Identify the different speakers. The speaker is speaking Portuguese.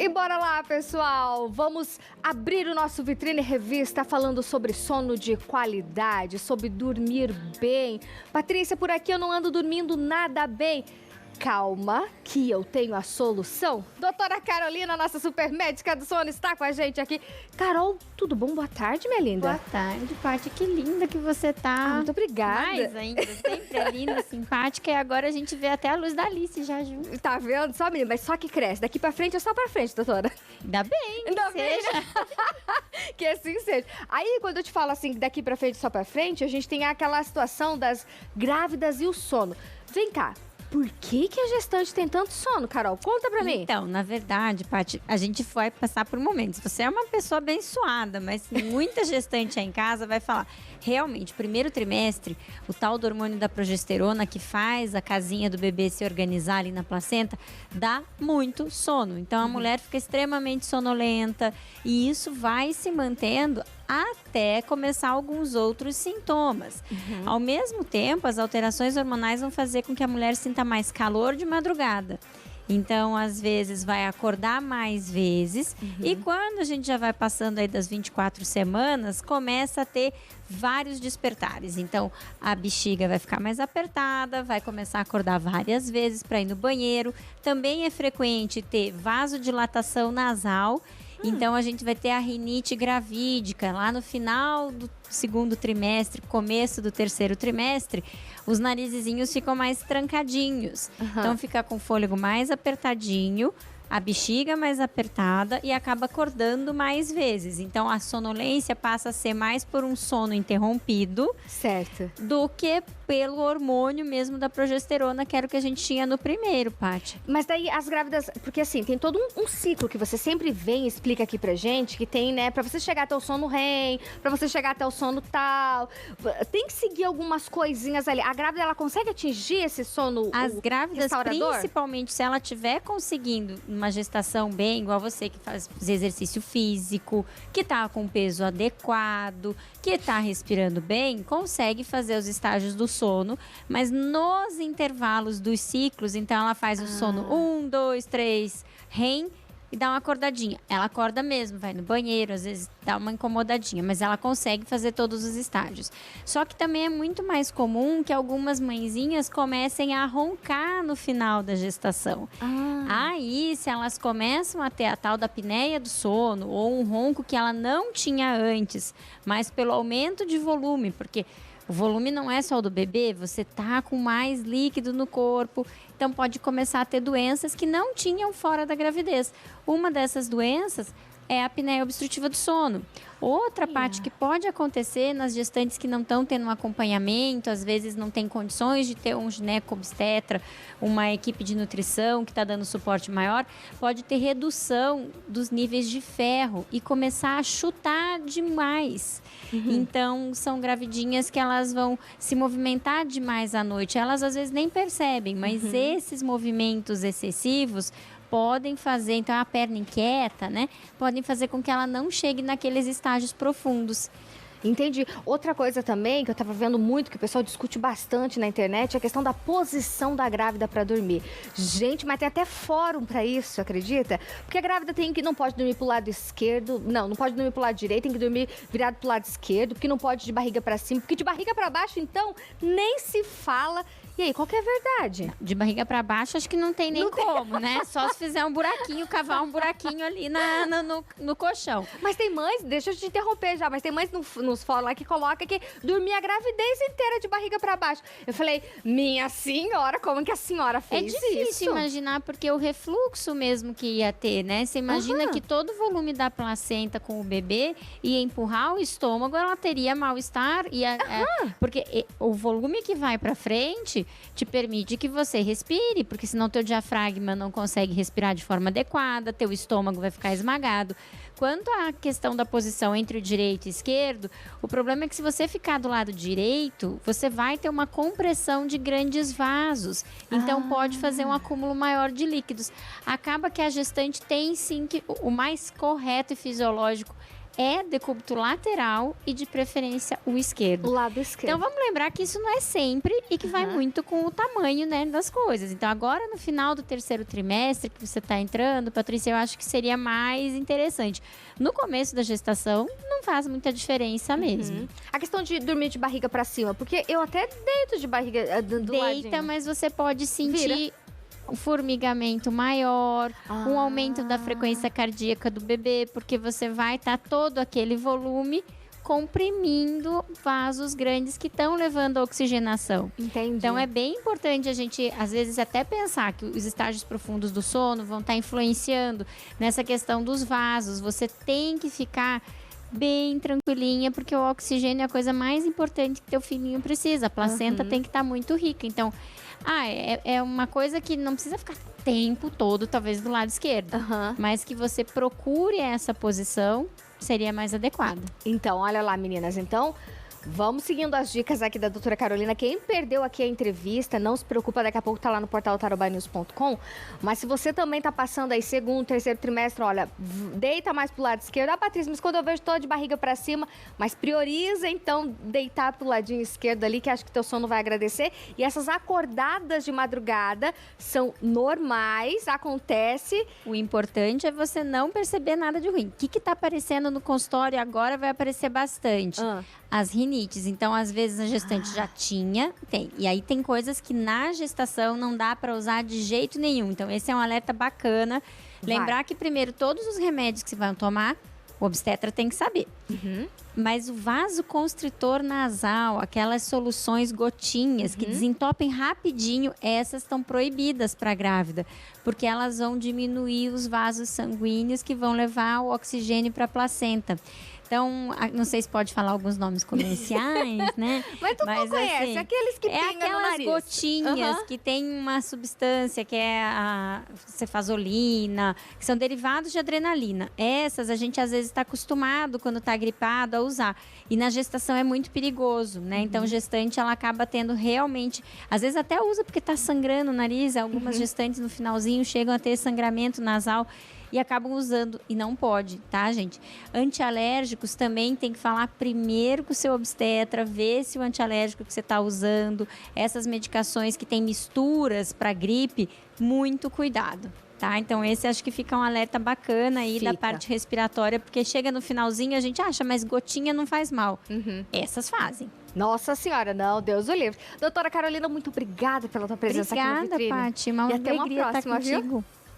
Speaker 1: E bora lá, pessoal! Vamos abrir o nosso Vitrine Revista falando sobre sono de qualidade, sobre dormir bem. Patrícia, por aqui eu não ando dormindo nada bem. Calma, que eu tenho a solução. Doutora Carolina, nossa super médica do sono, está com a gente aqui. Carol, tudo bom? Boa tarde, minha linda.
Speaker 2: Boa tarde, Paty. Que linda que você tá.
Speaker 1: Muito obrigada.
Speaker 2: Mais ainda, sempre é linda, simpática. E agora a gente vê até a luz da Alice já junto.
Speaker 1: Tá vendo? Só, menina, mas só que cresce. Daqui pra frente é só pra frente, doutora.
Speaker 2: Ainda bem,
Speaker 1: Ainda bem,
Speaker 2: seja.
Speaker 1: né? Que assim seja. Aí, quando eu te falo assim, daqui pra frente, só pra frente, a gente tem aquela situação das grávidas e o sono. Vem cá. Por que a gestante tem tanto sono, Carol? Conta pra mim.
Speaker 2: Então, na verdade, Paty, a gente vai passar por momentos. Você é uma pessoa abençoada, mas muita gestante aí em casa vai falar. Realmente, primeiro trimestre, o tal do hormônio da progesterona que faz a casinha do bebê se organizar ali na placenta, dá muito sono. Então, a mulher fica extremamente sonolenta e isso vai se mantendo até começar alguns outros sintomas. Ao mesmo tempo, as alterações hormonais vão fazer com que a mulher sinta mais calor de madrugada. Então, às vezes, vai acordar mais vezes. E quando a gente já vai passando aí das 24 semanas, começa a ter vários despertares. Então, a bexiga vai ficar mais apertada, vai começar a acordar várias vezes para ir no banheiro. Também é frequente ter vasodilatação nasal. Então, a gente vai ter a rinite gravídica. Lá no final do segundo trimestre, começo do terceiro trimestre, os narizezinhos ficam mais trancadinhos. Então, fica com o fôlego mais apertadinho, a bexiga mais apertada e acaba acordando mais vezes. Então, a sonolência passa a ser mais por um sono interrompido.
Speaker 1: Certo.
Speaker 2: Do que pelo hormônio mesmo da progesterona, que era o que a gente tinha no primeiro, Paty.
Speaker 1: Mas daí as grávidas, porque assim, tem todo um ciclo que você sempre vem e explica aqui pra gente, que tem, né, pra você chegar até o sono REM, pra você chegar até o sono tal, tem que seguir algumas coisinhas ali. A grávida, ela consegue atingir esse sono
Speaker 2: As grávidas,
Speaker 1: restaurador?
Speaker 2: principalmente se ela estiver conseguindo uma gestação bem, igual você que faz exercício físico, que tá com peso adequado, que tá respirando bem, consegue fazer os estágios do sono, mas nos intervalos dos ciclos, então ela faz o sono 1, 2, 3, REM e dá uma acordadinha. Ela acorda mesmo, vai no banheiro, às vezes dá uma incomodadinha, mas ela consegue fazer todos os estágios. Só que também é muito mais comum que algumas mãezinhas comecem a roncar no final da gestação. Aí, se elas começam a ter a tal da apneia do sono ou um ronco que ela não tinha antes, mas pelo aumento de volume, porque o volume não é só o do bebê, você tá com mais líquido no corpo, então pode começar a ter doenças que não tinham fora da gravidez. Uma dessas doenças é a apneia obstrutiva do sono. Outra parte que pode acontecer nas gestantes que não estão tendo um acompanhamento, às vezes não tem condições de ter um gineco-obstetra, uma equipe de nutrição que está dando suporte maior, pode ter redução dos níveis de ferro e começar a chutar demais. Então, são gravidinhas que elas vão se movimentar demais à noite. Elas às vezes nem percebem, mas esses movimentos excessivos podem fazer, então a perna inquieta, né? Podem fazer com que ela não chegue naqueles estágios profundos.
Speaker 1: Entendi. Outra coisa também que eu tava vendo muito, que o pessoal discute bastante na internet, é a questão da posição da grávida pra dormir. Gente, mas tem até fórum pra isso, acredita? Porque a grávida não pode dormir pro lado esquerdo, não pode dormir pro lado direito, tem que dormir virado pro lado esquerdo, porque não pode de barriga pra cima, porque de barriga pra baixo, então, nem se fala. E aí, qual que é a verdade?
Speaker 2: De barriga pra baixo, acho que não tem nem como, né? Só se fizer um buraquinho, cavar um buraquinho ali no colchão.
Speaker 1: Mas tem mães, deixa eu te interromper já, mas tem mães nos fóruns lá que coloca que dormia a gravidez inteira de barriga pra baixo. Eu falei, minha senhora, como que a senhora fez isso?
Speaker 2: É difícil imaginar, porque o refluxo mesmo que ia ter, né? Você imagina que todo o volume da placenta com o bebê ia empurrar o estômago, ela teria mal-estar, porque o volume que vai pra frente te permite que você respire, porque senão teu diafragma não consegue respirar de forma adequada, teu estômago vai ficar esmagado. Quanto à questão da posição entre o direito e o esquerdo, o problema é que se você ficar do lado direito, você vai ter uma compressão de grandes vasos. Então pode fazer um acúmulo maior de líquidos. Acaba que a gestante tem sim que o mais correto e fisiológico é decúbito lateral e de preferência o esquerdo.
Speaker 1: O lado esquerdo.
Speaker 2: Então vamos lembrar que isso não é sempre e que vai muito com o tamanho, né, das coisas. Então agora no final do terceiro trimestre que você está entrando, Patrícia, eu acho que seria mais interessante. No começo da gestação não faz muita diferença mesmo.
Speaker 1: A questão de dormir de barriga para cima, porque eu até deito de barriga do ladinho.
Speaker 2: Mas você pode sentir um formigamento maior, um aumento da frequência cardíaca do bebê, porque você vai estar todo aquele volume comprimindo vasos grandes que estão levando a oxigenação.
Speaker 1: Entendi.
Speaker 2: Então é bem importante a gente, às vezes, até pensar que os estágios profundos do sono vão estar influenciando nessa questão dos vasos. Você tem que ficar bem tranquilinha, porque o oxigênio é a coisa mais importante que teu filhinho precisa. A placenta tem que estar muito rica. Então, é uma coisa que não precisa ficar o tempo todo, talvez, do lado esquerdo. Mas que você procure essa posição, seria mais adequada.
Speaker 1: Então, olha lá, meninas. Então, vamos seguindo as dicas aqui da doutora Carolina. Quem perdeu aqui a entrevista, não se preocupa, daqui a pouco tá lá no portal tarobynews.com. Mas se você também tá passando aí segundo, terceiro trimestre, olha, deita mais pro lado esquerdo. Patrícia, mas quando eu vejo, tô de barriga pra cima. Mas prioriza, então, deitar pro ladinho esquerdo ali, que acho que teu sono vai agradecer. E essas acordadas de madrugada são normais, acontece.
Speaker 2: O importante é você não perceber nada de ruim. O que tá aparecendo no consultório agora vai aparecer bastante. As rinites. Então, às vezes, a gestante já tem. E aí, tem coisas que na gestação não dá para usar de jeito nenhum. Então, esse é um alerta bacana. Lembrar que, primeiro, todos os remédios que você vai tomar, o obstetra tem que saber. Mas o vasoconstritor nasal, aquelas soluções gotinhas que desentopem rapidinho, essas estão proibidas para a grávida. Porque elas vão diminuir os vasos sanguíneos que vão levar o oxigênio para a placenta. Então, não sei se pode falar alguns nomes comerciais, né?
Speaker 1: Mas tu não conhece, assim, aqueles que pingam no nariz.
Speaker 2: Aquelas gotinhas que tem uma substância que é a cefazolina, que são derivados de adrenalina. Essas a gente às vezes está acostumado, quando está gripado, a usar. E na gestação é muito perigoso, né? Então, gestante, ela acaba tendo realmente... Às vezes até usa porque está sangrando o nariz. Algumas gestantes no finalzinho chegam a ter sangramento nasal e acabam usando, e não pode, tá, gente? Antialérgicos também tem que falar primeiro com o seu obstetra, ver se o antialérgico que você está usando, essas medicações que tem misturas para gripe, muito cuidado, tá? Então, esse acho que fica um alerta bacana aí da parte respiratória, porque chega no finalzinho, a gente acha, mas gotinha não faz mal. Essas fazem.
Speaker 1: Nossa senhora, não, Deus o livre. Doutora Carolina, muito obrigada pela tua presença aqui no Vitrine.
Speaker 2: Obrigada, Paty, uma alegria estar contigo.
Speaker 1: Viu?